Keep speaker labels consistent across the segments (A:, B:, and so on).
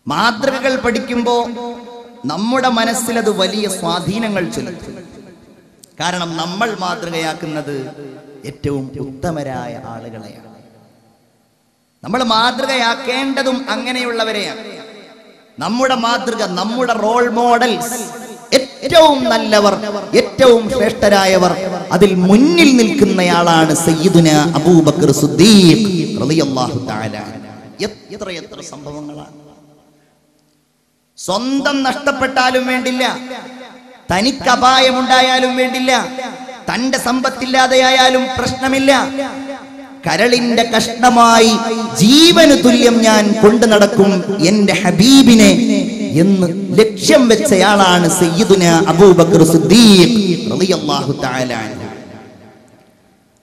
A: മാതൃകകൾ പഠിക്കുമ്പോൾ നമ്മുടെ മനസ്സിൽ അത് വലിയ സ്വാധീനങ്ങൾ ചെലുത്തും. കാരണം നമ്മൾ മാതൃകയാക്കുന്നത് ഏറ്റവും ഉത്തമരായ ആളുകളെയാണ്. നമ്മൾ മാതൃകയാക്കേണ്ടതും അങ്ങനെയുള്ളവരെയാണ്. നമ്മുടെ മാതൃക, നമ്മുടെ റോൾ മോഡൽസ്, ഏറ്റവും നല്ലവർ, ഏറ്റവും ശ്രേഷ്ഠരായവർ, അതിൽ മുന്നിൽ നിൽക്കുന്നയാളാണ് സയ്യിദുന അബൂബക്കർ സിദ്ദീഖ് റളിയല്ലാഹു തആല. എത്ര സംഭവങ്ങളാണ്. സ്വന്തം നഷ്ടപ്പെട്ടാലും വേണ്ടില്ല, തനിക്ക് അപായമുണ്ടായാലും വേണ്ടില്ല, തന്റെ സമ്പത്തില്ലാതെയായാലും പ്രശ്നമില്ല, കരളിന്റെ കഷ്ണമായി ജീവന് തുല്യം ഞാൻ കൊണ്ടു നടക്കും എന്റെ ഹബീബിനെ എന്ന് ലക്ഷ്യം വെച്ചയാളാണ് സയ്യിദുന അബൂബക്കർ സിദ്ദീഖ് റളിയല്ലാഹു തആല.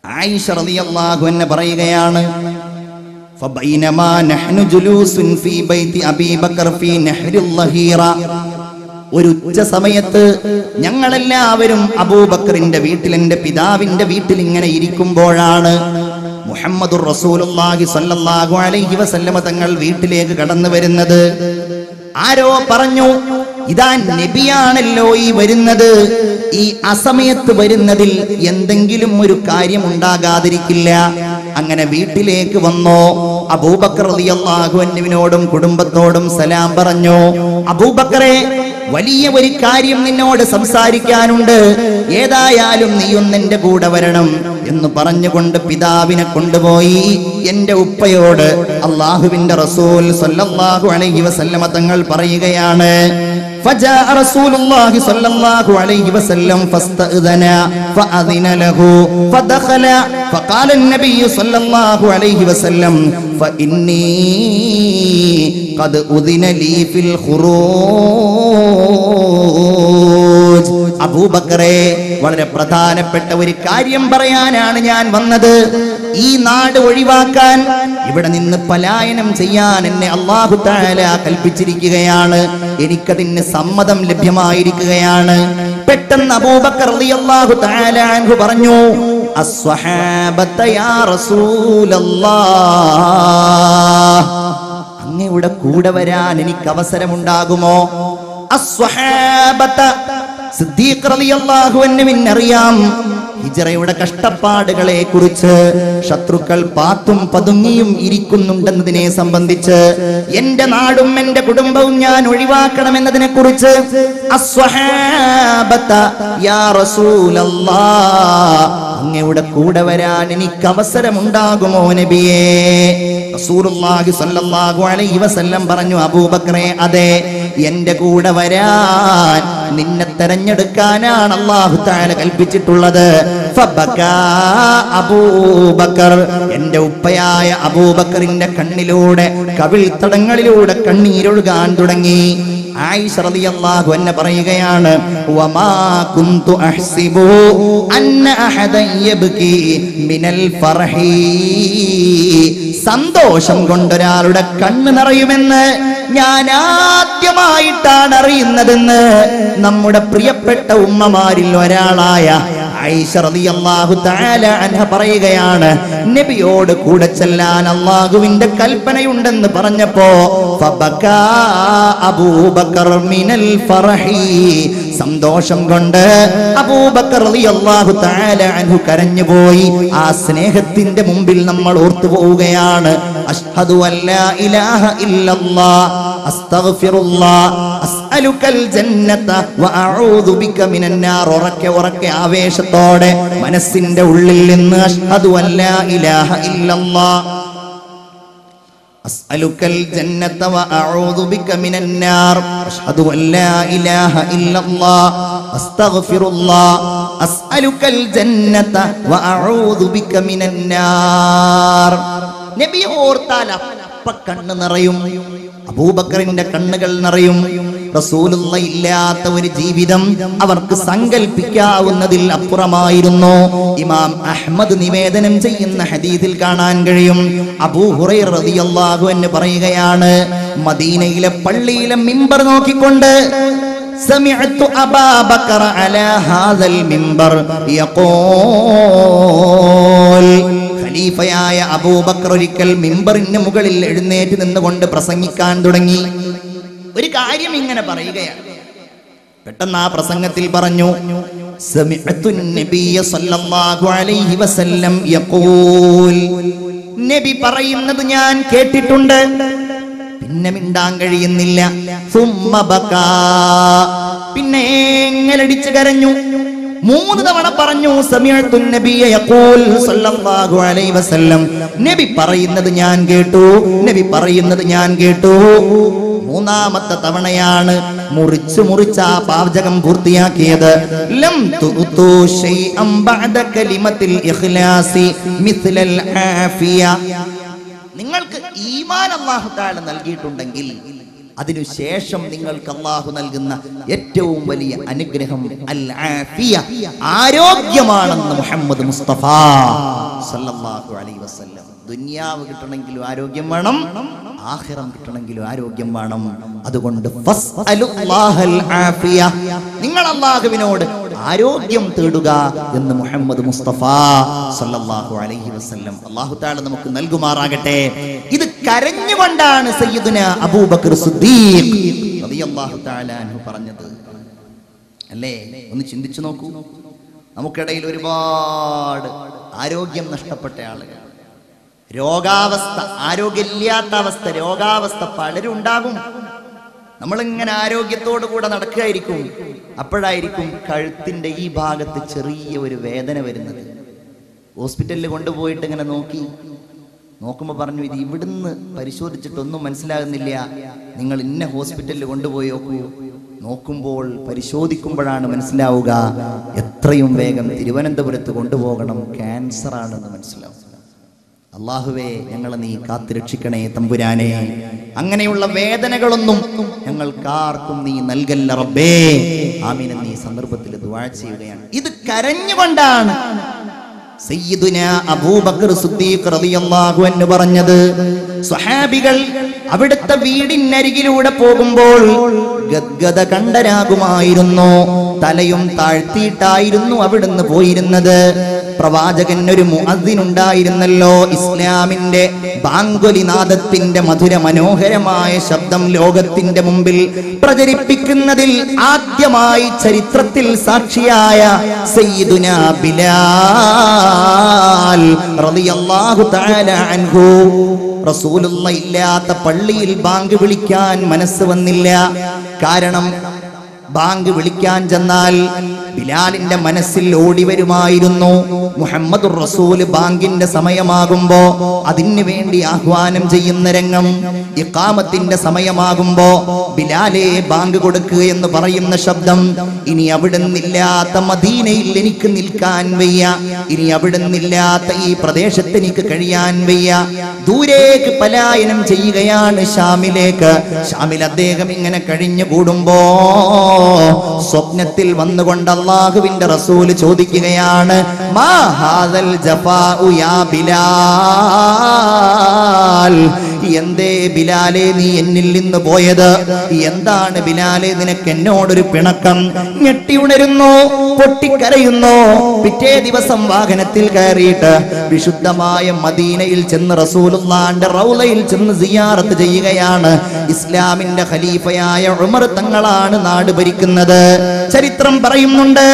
A: ആയിഷ റളിയല്ലാഹു അൻഹ പറയുകയാണ്, ഫബൈനമാ നഹ്നു ജുലൂസുൻ ഫീ ബൈതി അബീ ബക്കർ ഫീ നഹ്രിൽ ലഹീറ. ഒരു ഉച്ച സമയത്ത് ഞങ്ങളെല്ലാവരും അബൂബക്കറിന്റെ വീട്ടിൽ, എന്റെ പിതാവിന്റെ വീട്ടിൽ ഇങ്ങനെ ഇരിക്കുമ്പോഴാണ് മുഹമ്മദുർ റസൂലുള്ളാഹി സ്വല്ലല്ലാഹു അലൈഹി വസല്ലമ തങ്ങൾ വീട്ടിലേക്ക് കടന്നു വരുന്നത്. ആരോ പറഞ്ഞു, ഇതാ നബിയാണല്ലോ ഈ വരുന്നത്, ഈ അസമയത്ത് വരുന്നതിൽ എന്തെങ്കിലും ഒരു കാര്യം ഉണ്ടാകാതിരിക്കില്ല. അങ്ങനെ വീട്ടിലേക്ക് വന്നോ. അബൂബക്കർ റളിയല്ലാഹു അൻഹുവിനോടും കുടുംബത്തോടും സലാം പറഞ്ഞു. അബൂബക്കറെ, വലിയ ഒരു കാര്യം നിന്നോട് സംസാരിക്കാനുണ്ട്, ഏതായാലും നീയൊന്ന് എന്റെ കൂടെ വരണം എന്ന് പറഞ്ഞുകൊണ്ട് പിതാവിനെ കൊണ്ടുപോയി എന്റെ ഉപ്പയോട് അല്ലാഹുവിന്റെ റസൂൽ സ്വല്ലല്ലാഹു അലൈഹി വസല്ലമ തങ്ങൾ പറയുകയാണ്, فجاء رسول الله صلى الله عليه وسلم فاستأذن فأذن له فدخل فقال النبي صلى الله عليه وسلم فإني قد أذن لي في الخروج. അബൂബക്കറെ, വളരെ പ്രധാനപ്പെട്ട ഒരു കാര്യം പറയാനാണ് ഞാൻ വന്നത്. ഈ നാട് ഒഴിവാക്കാൻ, ഇവിടെ നിന്ന് പലായനം ചെയ്യാൻ എന്നെ അല്ലാഹു തആല കൽപ്പിച്ചിരിക്കുകയാണ്. എനിക്കതിന് സമ്മതം ലഭ്യമായിരിക്കുകയാണ്. പെട്ടെന്ന് അബൂബക്കർ റളിയല്ലാഹു തആല അൻഹു പറഞ്ഞു, അസ്വഹാബത യാ റസൂലല്ലാഹ്, അങ്ങയുടെ കൂടെ വരാൻ എനിക്ക് അവസരമുണ്ടാകുമോ? അസ്വഹാബത, സിദ്ദീഖ് റളിയല്ലാഹു അൻഹുവിന് അറിയാം ഹിജ്റയുടെ കഷ്ടപ്പാടുകളെ കുറിച്ച്, ശത്രുക്കൾ പാത്തും പതുങ്ങിയും ഇരിക്കുന്നുണ്ടെന്നതിനെ സംബന്ധിച്ച്, എന്റെ നാടും എന്റെ കുടുംബവും ഞാൻ ഒഴിവാക്കണമെന്നതിനെ കുറിച്ച്. അസ്വഹാബത യാ റസൂലല്ലാഹ്, അങ്ങയുടെ കൂടെ വരാൻ എനിക്ക് അവസരമുണ്ടാകുമോ നബിയേ? റസൂലുള്ളാഹി സ്വല്ലല്ലാഹു അലൈഹി വസല്ലം പറഞ്ഞു, അബൂബക്കറെ, അതെ, എന്റെ കൂടെ വരാൻ, നിന്നെ തെരഞ്ഞെടുക്കാനാണ് അല്ലാഹു തആല കൽപ്പിച്ചിട്ടുള്ളത്. ഫബകാ അബൂബക്കർ, എന്റെ ഉപ്പയായ അബൂബക്കറിന്റെ കണ്ണിലൂടെ, കവിൾത്തടങ്ങളിലൂടെ കണ്ണീരൊഴുകാൻ തുടങ്ങി. ആയിഷ റളിയല്ലാഹു അൻഹ പറയുകയാണ്, വമാ കുന്തു അഹ്സിബു അന്ന അഹദൻ യബ്കി മിനൽ ഫർഹി, സന്തോഷം കൊണ്ടൊരാളുടെ കണ്ണ് നിറയുമെന്ന് ഞാൻ ആദ്യമായിട്ടാണ് അറിയുന്നതെന്ന് നമ്മുടെ പ്രിയപ്പെട്ട ഉമ്മമാരിൽ ഒരാളായ ആയിഷ റളിയല്ലാഹു തആല അൻഹ പറയുകയാണ്. നബിയോട് കൂടെ ചെല്ലാൻ അല്ലാഹുവിന്റെ കൽപ്പനയുണ്ടെന്ന് പറഞ്ഞപ്പോ ഫബകാ അബൂബക്കർ മിനൽ ഫർഹി, സന്തോഷം കൊണ്ട് അബൂബക്കർ റളിയല്ലാഹു തആല അൻഹു കരഞ്ഞുപോയി. ആ സ്നേഹത്തിന്റെ മുമ്പിൽ നമ്മൾ ഓർത്തു പോവുകയാണ്. അഷ്ഹദു അല്ലാ ഇലാഹ ഇല്ലല്ലാഹ് അസ്തഗ്ഫിറുല്ലാഹ് അസ്അലുകൽ ജന്നത വഅഊദു ബിക മിനൻ നാർ. ഉറക്കെ ആവേശത്തോടെ മനസ്സിന്റെ ഉള്ളിൽ നിന്ന് അഷ്ഹദു അല്ലാ ഇലാഹ ഇല്ലല്ലാഹ് അസ്അലുകൽ ജന്നത വഅഊദു ബിക മിനൻ നാർ അഷ്ഹദു അല്ലാ ഇലാഹ ഇല്ലല്ലാഹ് അസ്തഗ്ഫിറുല്ലാഹ് അസ്അലുകൽ ജന്നത വഅഊദു ബിക മിനൻ നാർ. നബി ഓർത്താൽ അപ്പ കണ്ണ് നിറയും, അബൂബക്കറിന്റെ കണ്ണുകൾ നിറയും. റസൂലുള്ള ഇല്ലാത്ത ഒരു ജീവിതം അവർക്ക് സങ്കല്പിക്കാവുന്നതിൽ അപ്പുറമായിരുന്നു. ഇമാം അഹ്മദ് നിവേദനം ചെയ്യുന്ന ഹദീസിൽ കാണാൻ കഴിയും, അബൂ ഹുറൈറ റളിയല്ലാഹു അൻഹു പറയുകയാണ്, മദീനയിലെ പള്ളിയിലെ മിമ്പർ നോക്കിക്കൊണ്ട് സമിഅതു അബൂബക്കർ അലാ ഹാദൽ മിമ്പർ യഖൂൽ, ഖലീഫയായ അബൂബക്കർ ഒരിക്കൽ മിമ്പറിന്റെ മുകളിൽ എഴുന്നേറ്റ് നിന്നുകൊണ്ട് പ്രസംഗിക്കാൻ തുടങ്ങി. ഒരു കാര്യം ഇങ്ങനെ പറയുകയാണ്. പെട്ടെന്ന് ആ പ്രസംഗത്തിൽ പറഞ്ഞു, സമിഅതു നബിയ സല്ലല്ലാഹു അലൈഹി വസല്ലം യഖൂൽ, നബി പറയുന്നത് ഞാൻ കേട്ടിട്ടുണ്ട്. പിന്നെ മിണ്ടാൻ കഴിയുന്നില്ല. സുമ്മ ബകാ, പിന്നെ എങ്ങലടിച്ച് കരഞ്ഞു. 3 തവണ പറഞ്ഞു, സമിഅതു നബിയ യഖൂൽ സല്ലല്ലാഹു അലൈഹി വസല്ലം, നബി പറയുന്നത് ഞാൻ കേട്ടു, നബി പറയുന്നത് ഞാൻ കേട്ടു. 3ാമത്തെ തവണയാണ് മുറിച്ച് ആ പാചകം പൂർത്തിയാക്കിയത്. ലം തുതു ശൈഅൻ ബഅദ കലിമത്തിൽ ഇഖ്ലാസി മിസ്ലൽ ആഫിയ. നിങ്ങൾക്ക് ഈമാൻ അല്ലാഹു തആല നൽകിയിട്ടുണ്ടെങ്കിൽ അതിനുശേഷം നിങ്ങൾക്ക് അല്ലാഹു നൽകുന്ന ഏറ്റവും വലിയ അനുഗ്രഹം അൽ ആഫിയ, ആരോഗ്യമാണെന്ന് മുഹമ്മദ് മുസ്തഫ സല്ലല്ലാഹു അലൈഹി വസല്ലം. ദുനിയാവ് കിട്ടണമെങ്കിലും ആരോഗ്യം വേണം, ആഖിറം കിട്ടണമെങ്കിലും ആരോഗ്യം വേണം. അതുകൊണ്ട് ഫസ്അലുല്ലാഹൽ ആഫിയ, നിങ്ങൾ അല്ലാഹുവിനോട് ആരോഗ്യം തേടുക എന്ന് മുഹമ്മദ് മുസ്തഫ സല്ലല്ലാഹു അലൈഹി വസല്ലം. അല്ലാഹു തആല നമുക്ക് നൽകുമാറാകട്ടെ. ഇത് കരഞ്ഞുകൊണ്ടാണ് സയ്യിദുന അബൂബക്കർ സിദ്ദീഖ് റളിയല്ലാഹു തആല അൻഹു പറഞ്ഞത്. അല്ലേ, ഒന്ന് ചിന്തിച്ചു നോക്കൂ. നമുക്കിടയിൽ ഒരുപാട് ആരോഗ്യം നഷ്ടപ്പെട്ട ആളുകൾ, രോഗാവസ്ഥ, ആരോഗ്യമില്ലാത്ത അവസ്ഥ, രോഗാവസ്ഥ പലരും ഉണ്ടാകും. നമ്മളിങ്ങനെ ആരോഗ്യത്തോടു കൂടെ നടക്കുകയായിരിക്കും, അപ്പോഴായിരിക്കും കഴുത്തിന്റെ ഈ ഭാഗത്ത് ചെറിയ ഒരു വേദന വരുന്നത്. ഹോസ്പിറ്റലിൽ കൊണ്ടുപോയിട്ട് ഇങ്ങനെ നോക്കുമ്പോൾ പറഞ്ഞു, ഇത് ഇവിടുന്ന് പരിശോധിച്ചിട്ടൊന്നും മനസ്സിലാകുന്നില്ല, നിങ്ങൾ ഇന്ന ഹോസ്പിറ്റലിൽ കൊണ്ടുപോയി നോക്കുമ്പോൾ പരിശോധിക്കുമ്പോഴാണ് മനസ്സിലാവുക, എത്രയും വേഗം തിരുവനന്തപുരത്ത് കൊണ്ടുപോകണം, ക്യാൻസർ ആണെന്ന് മനസ്സിലാവും. അല്ലാഹുവേ, ഞങ്ങളെ നീ കാത്തുരക്ഷിക്കണേ തമ്പുരാനെ. അങ്ങനെയുള്ള വേദനകളൊന്നും ഞങ്ങൾക്കാർക്കും നീ നൽകല്ല റബ്ബേ. ആമീൻ എന്നീ സന്ദർഭത്തിൽ ദുആ ചെയ്യുകയാണ്. ഇത് കരഞ്ഞുകൊണ്ടാണ് സയ്യിദുന അബൂബക്കർ സിദ്ദീഖ് റളിയല്ലാഹു അൻഹു പറഞ്ഞത്. സ്വഹാബികൾ അവിടുത്തെ വീടിനരികിലൂടെ പോകുമ്പോൾ ഗദ്ഗദ കണ്ടരാകുമായിരുന്നു. തലയും താഴ്ത്തിയിട്ടായിരുന്നു അവിടുന്ന് പോയിരുന്നത്. പ്രവാചകൻ ഒരു മുഅദ്ദിൻ ഉണ്ടായിരുന്നല്ലോ. ഇസ്ലാമിന്റെ ബാങ്കുലി നാദത്തിന്റെ മധുര മനോഹരമായ ശബ്ദം ലോകത്തിന്റെ മുമ്പിൽ പ്രചരിപ്പിക്കുന്നതിൽ ആദ്യമായി ചരിത്രത്തിൽ സാക്ഷിയായ സയ്യിദുന ബിലാൽ റളിയല്ലാഹു തആല അൻഹു. റസൂലുള്ളാഹി ഇല്ലാത്ത പള്ളിയിൽ ബാങ്ക് വിളിക്കാൻ മനസ്സ് വന്നില്ല. കാരണം ബാങ്ക് വിളിക്കാൻ ചെന്നാൽ ബിലാലിന്റെ മനസ്സിൽ ഓടി വരുമായിരുന്നു മുഹമ്മദുർ റസൂൽ ബാങ്കിന്റെ സമയമാകുമ്പോ അതിനു വേണ്ടി ആഹ്വാനം ചെയ്യുന്ന രംഗം. ഇഖാമത്തിന്റെ സമയമാകുമ്പോ ബിലാലെ ബാങ്ക് കൊടുക്കുക എന്ന് പറയുന്ന ശബ്ദം. ഇനി അവിടുന്നില്ലാത്ത മദീനയിൽ എനിക്ക് നിൽക്കാൻ വയ്യ, ഇനി അവിടുന്നില്ലാത്ത ഈ പ്രദേശത്ത് എനിക്ക് കഴിയാൻ വയ്യ. ദൂരേക്ക് പലായനം ചെയ്യുകയാണ് ഷാമിലേക്ക്. ഷാമിൽ അദ്ദേഹം ഇങ്ങനെ കഴിഞ്ഞു കൂടുമ്പോ സ്വപ്നത്തിൽ വന്നുകൊണ്ട് അല്ലാഹുവിന്റെ റസൂൽ ചോദിക്കുകയാണ്, മാ ഹാദൽ ജഫാഉ യാ ബിലാൽ, എന്തേ ബിലാലെ നീ എന്നിൽ നിന്ന് പോയത്? എന്താണ് ബിലാലെ നിനക്ക് എന്നോടൊരു പിണക്കം? ഞെട്ടിയുണരുന്നു, പൊട്ടിക്കരയുന്നു. പിറ്റേ ദിവസം വാഹനത്തിൽ കയറിയിട്ട് വിശുദ്ധമായ മദീനയിൽ ചെന്ന് റസൂലുള്ളാഹിന്റെ റൗളയിൽ ചെന്ന് സിയാറത്ത് ചെയ്യുകയാണ്. ഇസ്ലാമിന്റെ ഖലീഫയായ ഉമർ തങ്ങളാണ് നാട് ഭരിക്കുന്നത്. ചരിത്രം പറയുന്നുണ്ട്,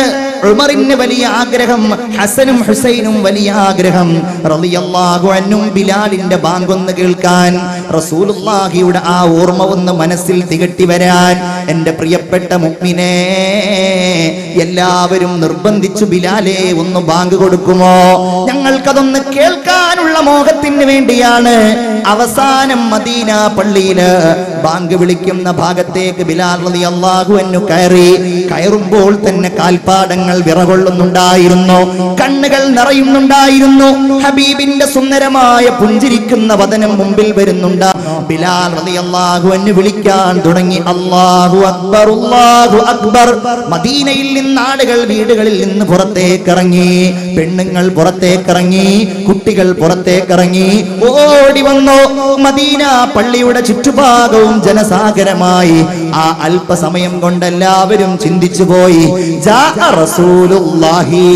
A: ഉമറിന് വലിയ ആഗ്രഹം, ഹസനും ഹുസൈനും വലിയ ആഗ്രഹം. റളിയല്ലാഹു അൻഹും ബിലാലിന്റെ ബാങ്കൊന്ന് കേൾക്കാൻ, റസൂലുള്ളാഹിയുടെ ആ ഓർമ്മ ഒന്ന് മനസ്സിൽ തികട്ടി വരാൻ. എന്റെ പ്രിയപ്പെട്ട മുഅ്മിനേ, എല്ലാവരും നിർബന്ധിച്ചു, ബിലാലെ ഒന്ന് ബാങ്ക് കൊടുക്കുമോ? ഞങ്ങൾക്കതൊന്ന് കേൾക്കാനുള്ള മോഹത്തിന് വേണ്ടിയാണ്. അവസാനം മദീന പള്ളിയില് ബാങ്ക് വിളിക്കുന്ന ഭാഗത്തേക്ക് ബിലാൽ റളിയല്ലാഹു അൻഹു കയറുമ്പോൾ തന്നെ കാൽപ്പാടങ്ങൾ വിറകൊള്ളുന്നുണ്ടായിരുന്നു, കണ്ണുകൾ നിറയുന്നുണ്ടായിരുന്നു. ഹബീബിന്റെ സുന്ദരമായ പുഞ്ചിരിക്കുന്ന വദനം മുമ്പിൽ വരുന്നുണ്ടായിരുന്നു. ബിലാൽ റളിയല്ലാഹു അൻഹു വിളിക്കാൻ തുടങ്ങി, അല്ലാഹു അക്ബർ അല്ലാഹു അക്ബർ. മദീനയിൽ നിന്ന് ആളുകൾ വീടുകളിൽ നിന്ന് പുറത്തേക്കിറങ്ങി, പെണ്ണുങ്ങൾ പുറത്തേക്കിറങ്ങി, കുട്ടികൾ പുറത്തേക്കിറങ്ങി, ഓടി വന്നു. മദീന പള്ളിയുടെ ചുറ്റുഭാഗവും ജനസാഗരമായി. ആ അല്പസമയം കൊണ്ട് എല്ലാവരും ചിന്തിച്ചു പോയി, ജാഅ റസൂലുള്ളാഹി,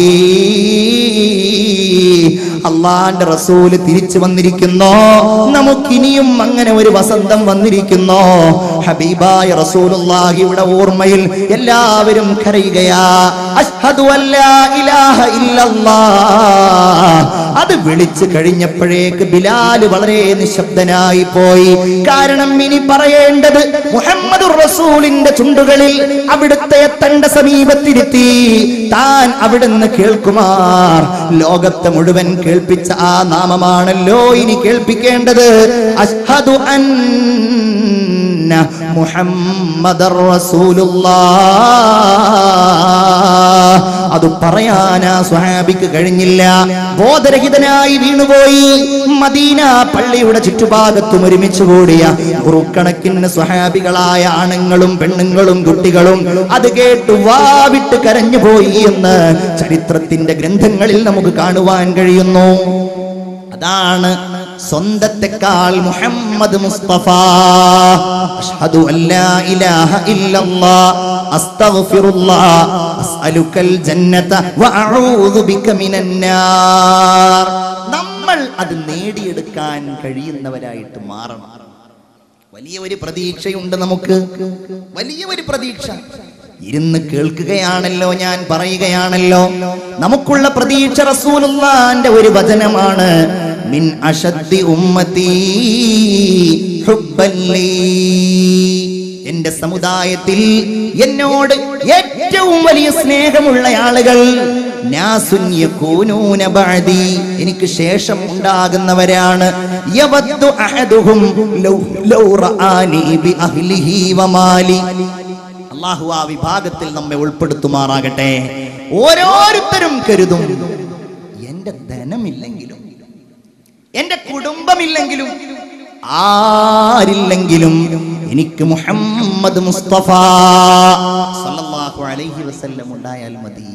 A: അള്ളാന്റെ റസൂല് തിരിച്ചു വന്നിരിക്കുന്നു. നമുക്കിനിയും അങ്ങനെ ഒരു വസന്തം വന്നിരിക്കുന്നു. ഹബീബായ റസൂലുള്ളാഹിയുടെ ഓർമ്മയിൽ എല്ലാവരും കരയുകയാ. അശ്ഹദു അല്ലാ ഇലാഹ ഇല്ലല്ലാഹ്. അത് വിളിച്ചു കഴിഞ്ഞപ്പോഴേക്ക് ബിലാൽ വളരെ നിശബ്ദനായി പോയി. കാരണം ഇനി പറയേണ്ടത് മുഹമ്മദുർ റസൂലിന്റെ ചുണ്ടുകളിൽ അവിടുത്തെ തന്റെ സമീപത്തിരുത്തി താൻ അവിടുന്ന് കേൾക്കുമാർ ലോകത്തെ മുഴുവൻ കേൾപ്പിച്ച ആ നാമമാണല്ലോ ഇനി കേൾപ്പിക്കേണ്ടത്. അശ്ഹദു അന്ന മുഹമ്മദർ റസൂലുള്ളാഹ്. അത് പറയാനാ സ്വഹാബിക്ക് കഴിഞ്ഞില്ല. ബോധരഹിതനായി വീണുപോയി. മദീന പള്ളിയുടെ ചുറ്റുഭാഗത്തും ഒരുമിച്ച് കൂടിയ നൂറുകണക്കിന് സ്വഹാബികളായ ആണുങ്ങളും പെണ്ണുങ്ങളും കുട്ടികളും അത് കേട്ട് വാവിട്ട് കരഞ്ഞുപോയി എന്ന് ചരിത്രത്തിന്റെ ഗ്രന്ഥങ്ങളിൽ നമുക്ക് കാണുവാൻ കഴിയുന്നു. അതാണ് സ്വന്തത്തെക്കാൾ മുഹമ്മദ് മുസ്തഫ. അശ്ഹദു അല്ലാ ഇലാഹ ഇല്ലല്ലാഹ് അസ്തഗ്ഫിറുല്ലാഹ് അസ്അലുക്കൽ ജന്നത വഅഊദു ബിക മിനന്നാർ. നമ്മൾ അത് നേടിയെടുക്കാൻ കഴിയുന്നവരായിട്ട് മാറണം. വലിയ ഒരു പ്രതീക്ഷയുണ്ട് നമുക്ക്, വലിയ ഒരു പ്രതീക്ഷ. ഇരുന്ന് കേൾക്കുകയാണല്ലോ, ഞാൻ പറയുകയാണല്ലോ. നമുക്കുള്ള പ്രതീക്ഷ റസൂലുള്ളാഹിന്റെ ഒരു വചനമാണ്, മിൻ അശദ്ദി ഉമ്മത്തി ഹുബ്ബൻ ലീ. എന്റെ സമുദായത്തിൽ എന്നോട് ഏറ്റവും വലിയ സ്നേഹമുള്ള ആളുകൾ നാസുൻ യകൂനൂന ബഅദി, എനിക്ക് ശേഷം ഉണ്ടാകുന്നവരാണ്. യവദ്ദു അഹദുഹും ലൗ റആനി ബി അഹ്ലിഹി വമാലി. അല്ലാഹു ആ വിഭാഗത്തിൽ നമ്മെ ഉൾപ്പെടുത്തുമാറാകട്ടെ. ഓരോരുത്തരും കരുതും, എന്റെ ധനമില്ലെങ്കിലും എന്റെ കുടുംബമില്ലെങ്കിലും ആരില്ലെങ്കിലും എനിക്ക് മുഹമ്മദ് മുസ്തഫ സല്ലല്ലാഹു അലൈഹി വസല്ലം ഉണ്ടായാൽ മതി.